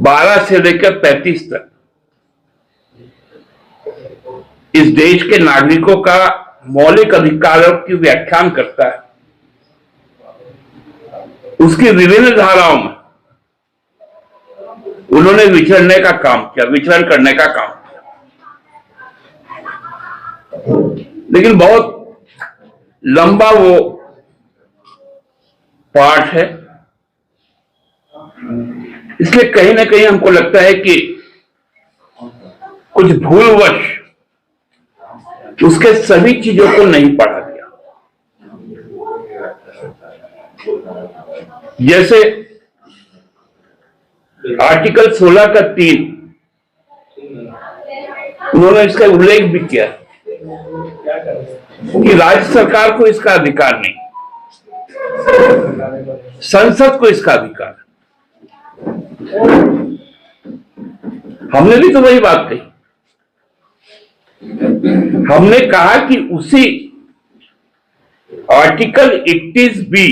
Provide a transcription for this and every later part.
12 से लेकर 35 तक इस देश के नागरिकों का मौलिक अधिकारों की व्याख्यान करता है। उसकी विभिन्न धाराओं में उन्होंने विचरण करने का काम किया। लेकिन बहुत लंबा वो पाठ है, इसलिए कहीं ना कहीं हमको लगता है कि कुछ भूलवश उसके सभी चीजों को नहीं पढ़ा गया। जैसे आर्टिकल 16 का 3 उन्होंने इसका उल्लेख भी किया कि राज्य सरकार को इसका अधिकार नहीं, संसद को इसका अधिकार। हमने भी तो वही बात कही। हमने कहा कि उसी आर्टिकल 31B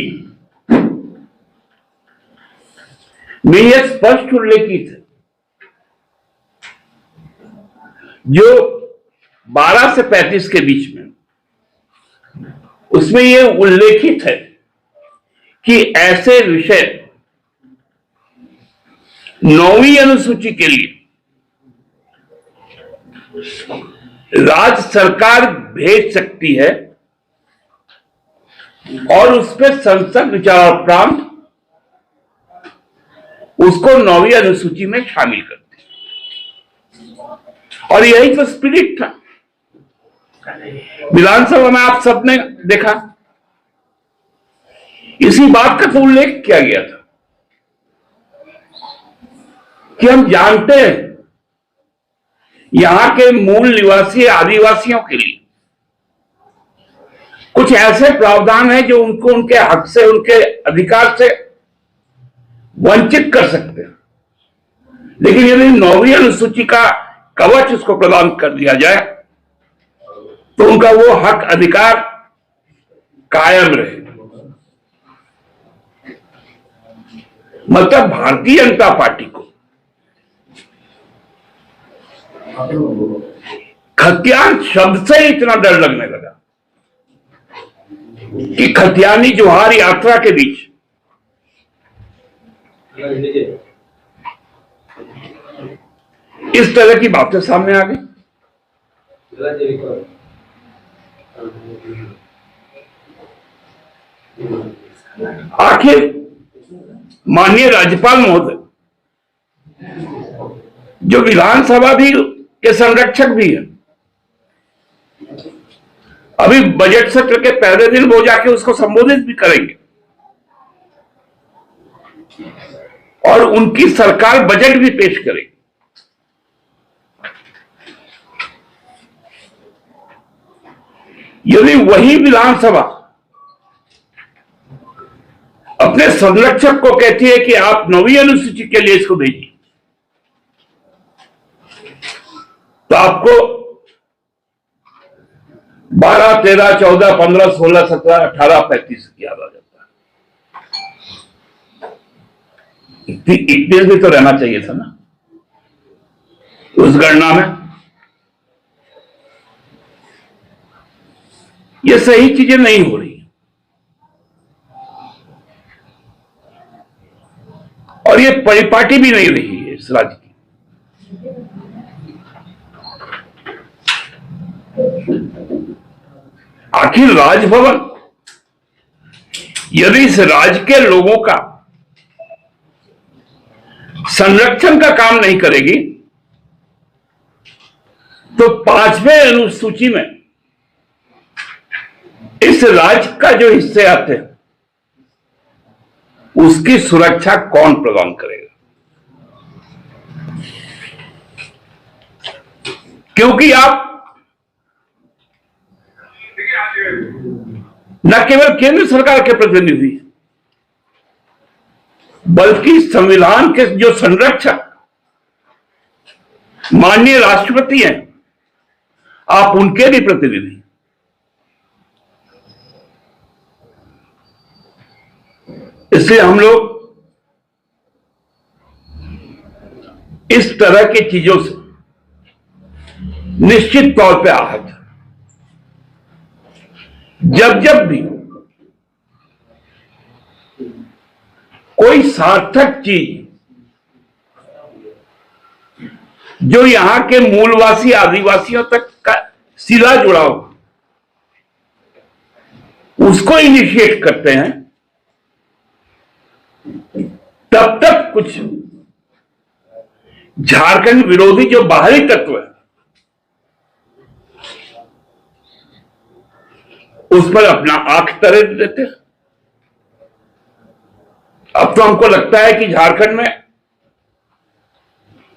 में यह स्पष्ट उल्लेखित है, जो 12 से 35 के बीच में, उसमें यह उल्लेखित है कि ऐसे विषय 9वीं अनुसूची के लिए राज्य सरकार भेज सकती है और उस पर संसद विचारोपरांत उसको 9वीं अनुसूची में शामिल करती है। और यही तो स्पिरिट था। विधानसभा में आप सबने देखा, इसी बात का तो उल्लेख किया गया था कि हम जानते हैं यहां के मूल निवासी आदिवासियों के लिए कुछ ऐसे प्रावधान हैं जो उनको उनके हक से, उनके अधिकार से वंचित कर सकते हैं। लेकिन यदि 9वीं अनुसूची का कवच उसको प्रदान कर दिया जाए तो उनका वो हक अधिकार कायम रहे। मतलब भारतीय जनता पार्टी को खतियान शब्द से इतना डर लगने लगा कि खतियानी जोहार यात्रा के बीच इस तरह की बातें सामने आ गई। आखिर माननीय राज्यपाल महोदय, जो विधानसभा भी के संरक्षक भी है, अभी बजट सत्र के पहले दिन वो जाके उसको संबोधित भी करेंगे और उनकी सरकार बजट भी पेश करेगी। यदि वही विधानसभा अपने संरक्षक को कहती है कि आप 9वीं अनुसूची के लिए इसको भेजिए, तो आपको 12, 13, 14, 15, 16, 17, 18, 35 याद आ जाता है। 31 भी तो रहना चाहिए था ना उस गणना में। ये सही चीजें नहीं हो रही और ये परिपाटी भी नहीं रही है इस राज्य की। आखिर राजभवन यदि इस राज्य के लोगों का संरक्षण का काम नहीं करेगी तो 5वें अनुसूची में इस राज्य का जो हिस्से आते हैं उसकी सुरक्षा कौन प्रदान करेगा? क्योंकि आप न केवल केंद्र सरकार के प्रतिनिधि बल्कि संविधान के जो संरक्षक माननीय राष्ट्रपति हैं, आप उनके भी प्रतिनिधि। इसलिए हम लोग इस तरह की चीजों से निश्चित तौर पे आहत है। जब जब भी कोई सार्थक चीज जो यहां के मूलवासी आदिवासियों तक का सीधा जुड़ा हो उसको इनिशिएट करते हैं, तब तक कुछ झारखंड विरोधी जो बाहरी तत्व है उस पर अपना आंख तरे देते हैं। अब तो हमको लगता है कि झारखंड में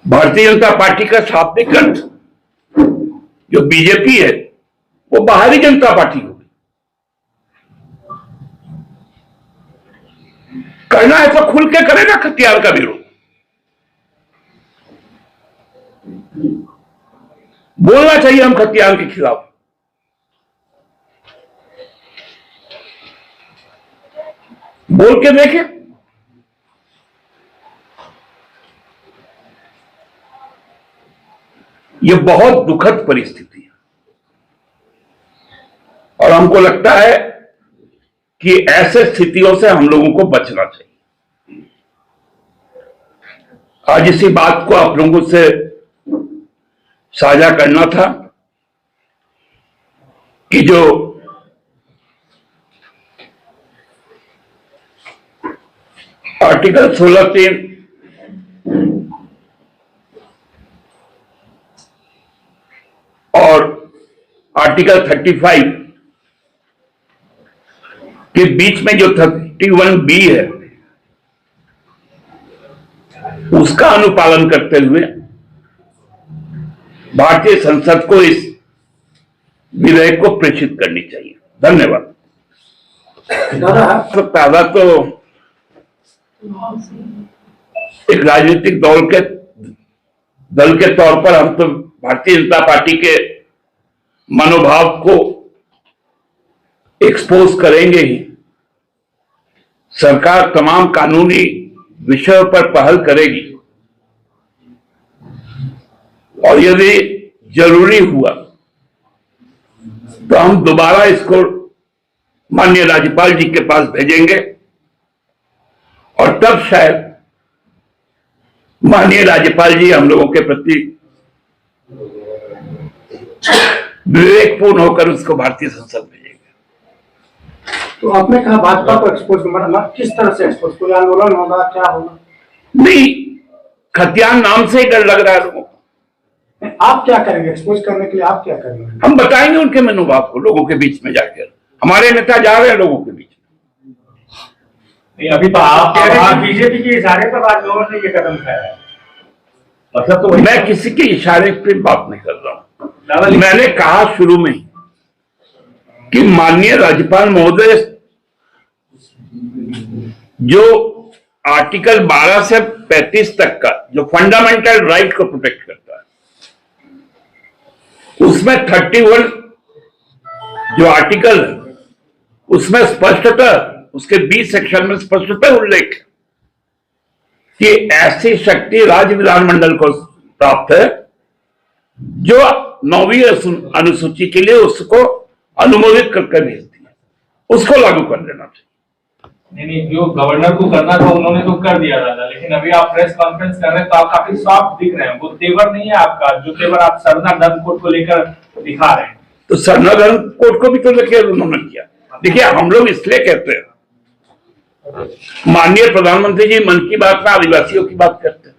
भारतीय जनता पार्टी का शाब्दिक अर्थ जो बीजेपी है वो बाहरी जनता पार्टी होगी। करना है तो खुल के करेगा खतियान का विरोध, बोलना चाहिए हम खतियान के खिलाफ। बोल के देखें। यह बहुत दुखद परिस्थिति है और हमको लगता है कि ऐसे स्थितियों से हम लोगों को बचना चाहिए। आज इसी बात को आप लोगों से साझा करना था कि जो आर्टिकल 16(3) और आर्टिकल 35 के बीच में जो 31B है उसका अनुपालन करते हुए भारतीय संसद को इस विधेयक को प्रेषित करनी चाहिए। धन्यवाद। पहला तो एक राजनीतिक दल के तौर पर हम तो भारतीय जनता पार्टी के मनोभाव को एक्सपोज करेंगे ही। सरकार तमाम कानूनी विषयों पर पहल करेगी और यदि जरूरी हुआ तो हम दोबारा इसको माननीय राज्यपाल जी के पास भेजेंगे और तब शायद माननीय राज्यपाल जी हम लोगों के प्रति विवेकपूर्ण होकर उसको भारतीय संसद भेजेंगे। तो आपने कहा भाजपा को एक्सपोज, किस तरह से एक्सपोज? कोई आंदोलन होगा, क्या होगा? नहीं, खतियान नाम से ही डर लग रहा है लोगों को। आप क्या करेंगे एक्सपोज करने के लिए? आप क्या करेंगे? हम बताएंगे उनके मनोभाव को लोगों के बीच में जाकर। हमारे नेता जा रहे हैं लोगों के बीच में। अभी तो आप बीजेपी के इशारे पर राजभवन ने ये कदम उठाया है, मतलब तो मैं किसी के इशारे पे बात नहीं कर रहा हूं। मैंने कहा शुरू में कि माननीय राज्यपाल महोदय जो आर्टिकल 12 से 35 तक का जो फंडामेंटल राइट को प्रोटेक्ट करता है उसमें 31 जो आर्टिकल है उसमें स्पष्टतः उसके 20 सेक्शन में स्पष्टतः उल्लेख कि ऐसी शक्ति राज्य विधानमंडल को प्राप्त है जो 9वीं अनुसूची के लिए उसको अनुमोदित करके भेजती है, उसको लागू कर देना चाहिए। नहीं, जो गवर्नर को करना था उन्होंने तो कर दिया था, लेकिन अभी आप प्रेस कॉन्फ्रेंस कर रहे हैं तो आप काफी सॉफ्ट दिख रहे हैं। वो तेवर नहीं है आपका, जो तेवर आप सरना धर्म कोड को लेकर दिखा रहे हैं। तो सरना धर्म कोड को भी तो लेकर उन्होंने किया। देखिए, हम लोग इसलिए कहते हैं, माननीय प्रधानमंत्री जी मन की बात में आदिवासियों की बात करते हैं।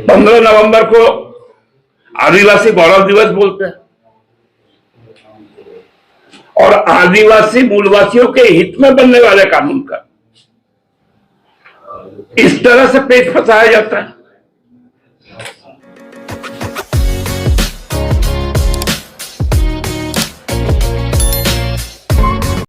15 नवंबर को आदिवासी गौरव दिवस बोलते हैं और आदिवासी मूलवासियों के हित में बनने वाले कानून का इस तरह से पेच फंसाया जाता है।